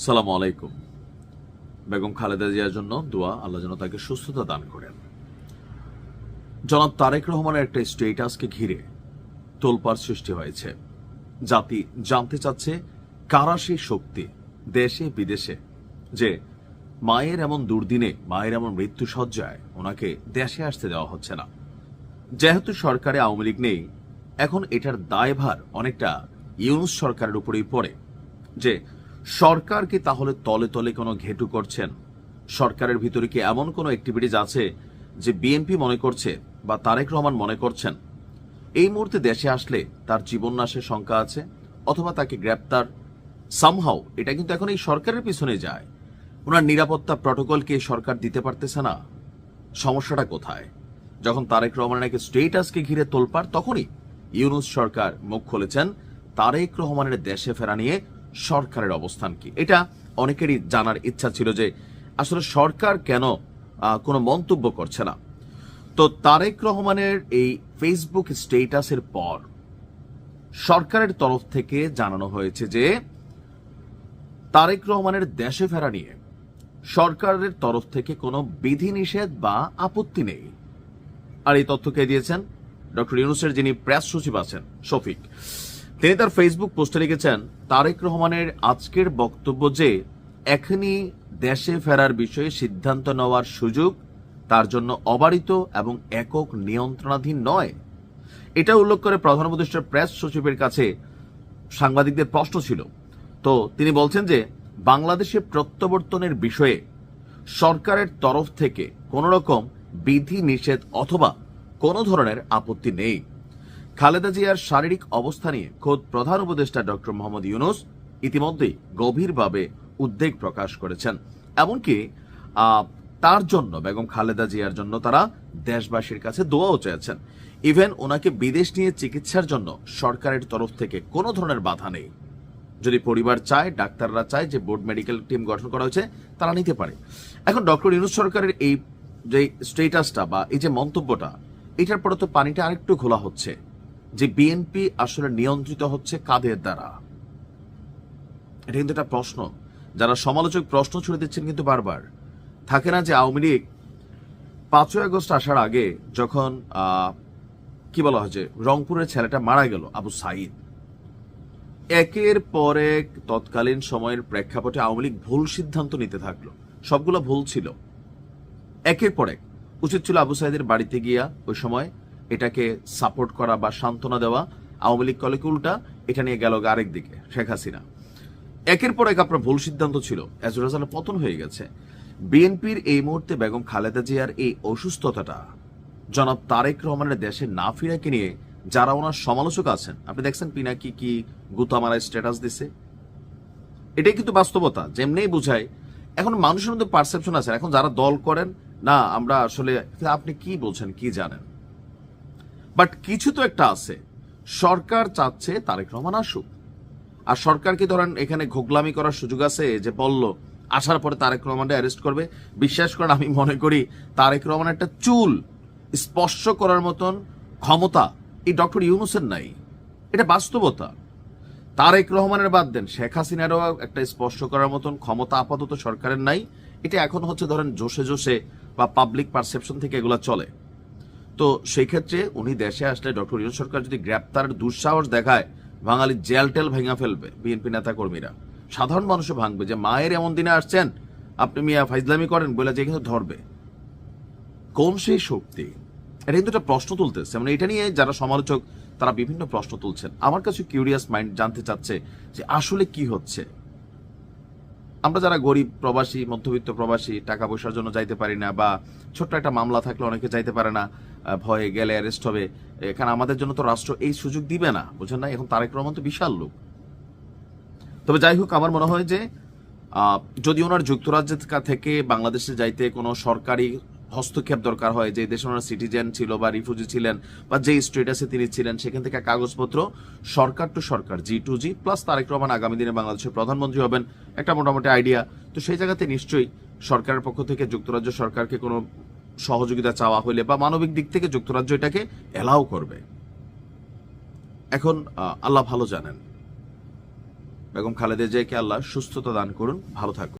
সালামু আলাইকুম। বেগম খালেদা জিয়ার জন্য দোয়া, আল্লাহ যেন তাকে সুস্থতা দান করেন। জনাব তারেক রহমানের একটা স্টেটাসকে ঘিরে তোলপাড় সৃষ্টি হয়েছে। জাতি জানতে চাচ্ছে কারা সেই শক্তি দেশে বিদেশে যে মায়ের এমন দুর্দিনে, মায়ের এমন মৃত্যু সজ্জায় ওনাকে দেশে আসতে দেওয়া হচ্ছে না। যেহেতু সরকারে আওয়ামী লীগ নেই, এখন এটার দায়ভার অনেকটা ইউনূস সরকারের উপরেই পড়ে। যে সরকার কি তাহলে তলে তলে কোনো ঘেটু করছেন? সরকারের ভিতরে কি এমন কোনো অ্যাক্টিভিটিজ আছে যে বিএনপি মনে করছে বা তারেক রহমান মনে করছেন এই মুহূর্তে দেশে আসলে তার জীবন নাশের শঙ্কা আছে, অথবা তাকে গ্রেপ্তার সামহাও? এটা কিন্তু এখন এই সরকারের পিছনে যায়। ওনার নিরাপত্তা প্রটোকলকে সরকার দিতে পারতেছে না। সমস্যাটা কোথায়? যখন তারেক রহমানের নাকি স্টেটাসকে ঘিরে তোলপাড়, তখনই ইউনূস সরকার মুখ খুলেছেন তারেক রহমানের দেশে ফেরা নিয়ে সরকারের অবস্থান কি। এটা অনেকেরই জানার ইচ্ছা ছিল যে আসলে সরকার কেন কোনো মন্তব্য করছে না। তো তারেক রহমানের এই ফেসবুক স্টেটাসের পর সরকারের তরফ থেকে জানানো হয়েছে যে তারেক রহমানের দেশে ফেরা নিয়ে সরকারের তরফ থেকে কোনো বিধিনিষেধ বা আপত্তি নেই। আর এই তথ্য কে দিয়েছেন? ডক্টর ইউনূসের যিনি প্রেস সচিব আছেন শফিক, তিনি তার ফেসবুক পোস্টে লিখেছেন তারেক রহমানের আজকের বক্তব্য যে এখনই দেশে ফেরার বিষয়ে সিদ্ধান্ত নেওয়ার সুযোগ তার জন্য অবারিত এবং একক নিয়ন্ত্রণাধীন নয়। এটা উল্লেখ করে প্রধান উপদেষ্টার প্রেস সচিবের কাছে সাংবাদিকদের প্রশ্ন ছিল। তো তিনি বলছেন যে বাংলাদেশে প্রত্যাবর্তনের বিষয়ে সরকারের তরফ থেকে কোন রকম বিধি নিষেধ অথবা কোনো ধরনের আপত্তি নেই। খালেদা জিয়ার শারীরিক অবস্থা নিয়ে খোদ প্রধান উপদেষ্টা ডক্টর মোহাম্মদ ইউনূস ইতিমধ্যেই গভীরভাবে উদ্বেগ প্রকাশ করেছেন। এমনকি তার জন্য, বেগম খালেদা জিয়ার জন্য তারা দেশবাসীর কাছে দোয়াও চেয়েছেন। ইভেন ওনাকে বিদেশ নিয়ে চিকিৎসার জন্য সরকারের তরফ থেকে কোনো ধরনের বাধা নেই। যদি পরিবার চায়, ডাক্তাররা চায় যে বোর্ড মেডিকেল টিম গঠন করা হয়েছে, তারা নিতে পারে। এখন ডক্টর ইউনূস সরকারের এই যে স্টেটাসটা বা এই যে মন্তব্যটা, এটার পরে তো পানিটা আরেকটু ঘোলা হচ্ছে যে বিএনপি আসলে নিয়ন্ত্রিত হচ্ছে কাদের দ্বারা। এটা কিন্তু একটা প্রশ্ন, যারা সমালোচক প্রশ্ন ছুড়ে দিচ্ছেন কিন্তু বারবার। থাকে না যে আওয়ামী লীগ 5ই আগস্ট আসার আগে যখন কি বলা হয় যে রংপুরের ছেলেটা মারা গেল, আবু সাইদ, একের পর এক তৎকালীন সময়ের প্রেক্ষাপটে আওয়ামী লীগ ভুল সিদ্ধান্ত নিতে থাকলো। সবগুলো ভুল ছিল। একের পর এক উচিত ছিল আবু সাইদের বাড়িতে গিয়া ওই সময় এটাকে সাপোর্ট করা বা সান্ত্বনা দেওয়া। আওয়ামী লীগ কলেকে উল্টা এটা নিয়ে গেল আরেক দিকে, শেখ হাসিনা। একের পর এক আপনার ভুল সিদ্ধান্ত ছিল, এজ এ রেজাল্ট পতন হয়ে গেছে। বিএনপির এই মুহূর্তে বেগম খালেদা জিয়ার এই অসুস্থতাটা জনাব তারেক রহমানের দেশে না ফিরাকে নিয়ে যারা ওনার সমালোচক আছেন, আপনি দেখছেন পিনাকি কি গুতামারা স্ট্যাটাস দিছে। এটাই কিন্তু বাস্তবতা, যেমনি বুঝায়। এখন মানুষের মধ্যে পারসেপশন আছে, এখন যারা দল করেন না আমরা আসলে আপনি কি বলছেন, কি জানেন, বাট কিছু তো একটা আছে। সরকার চাচ্ছে তারেক রহমান আসুক। আর সরকার কি ধরেন এখানে ঘোগলামি করার সুযোগ আছে যে বলল আসার পরে তারেক রহমানকে অ্যারেস্ট করবে? বিশ্বাস করেন, আমি মনে করি তারেক রহমান একটা চুল স্পর্শ করার মতন ক্ষমতা এই ডক্টর ইউনূসের নাই। এটা বাস্তবতা। তারেক রহমানের বাদ দেন, শেখ হাসিনারও একটা স্পর্শ করার মতন ক্ষমতা আপাতত সরকারের নাই। এটা এখন হচ্ছে ধরেন জোশে জোশে বা পাবলিক পারসেপশন থেকে এগুলো চলে। তো সেই ক্ষেত্রে উনি দেশে আসলে ডক্টর ইউনূস সরকার যদি গ্রেপ্তারের দুঃসাহস দেখায়, বাঙালি জেল টেল ভেঙে ফেলবে বিএনপি নেতা কর্মীরা, সাধারণ মানুষও ভাঙবে যে মায়ের এমন দিনে আসছেন আপনি মিয়া ফাইজলামি করেন বলে, যে কিন্তু ধরবে। কোন সেই শক্তি? এটা কিন্তু একটা প্রশ্ন তুলতেছে। মানে এটা নিয়ে যারা সমালোচক তারা বিভিন্ন প্রশ্ন তুলছেন। আমার কাছে কিউরিয়াস মাইন্ড জানতে চাচ্ছে যে আসলে কি হচ্ছে। আমরা যারা গরিব প্রবাসী, মধ্যবিত্ত প্রবাসী, টাকা পয়সার জন্য যাইতে পারি না, বা ছোট্ট একটা মামলা থাকলে অনেকে যাইতে পারে না, ভয়ে গেলে অ্যারেস্ট হবে। এখানে আমাদের জন্য তো রাষ্ট্র এই সুযোগ দিবে না, বুঝেন না? এখন তারেক রহমান তো বিশাল লোক। তবে যাই হোক, আমার মনে হয় যে যদি ওনার যুক্তরাজ্য থেকে বাংলাদেশে যাইতে কোনো সরকারি হস্তক্ষেপ দরকার হয়, যে দেশে ওনার সিটিজেন ছিল বা রিফিউজি ছিলেন বা যে স্টেটাসে তিনি ছিলেন, সেখান থেকে কাগজপত্র সরকার টু সরকার, G2G প্লাস তারেক রহমান আগামী দিনে বাংলাদেশের প্রধানমন্ত্রী হবেন, একটা মোটামুটি আইডিয়া। তো সেই জায়গাতে নিশ্চয়ই সরকারের পক্ষ থেকে যুক্তরাজ্য সরকারকে কোনো সহযোগিতা চাওয়া হলে বা মানবিক দিক থেকে যুক্তরাজ্য এটাকে এলাও করবে। এখন আল্লাহ ভালো জানেন। বেগম খালেদা জিয়াকে আল্লাহ সুস্থতা দান করুন, ভালো থাকুন।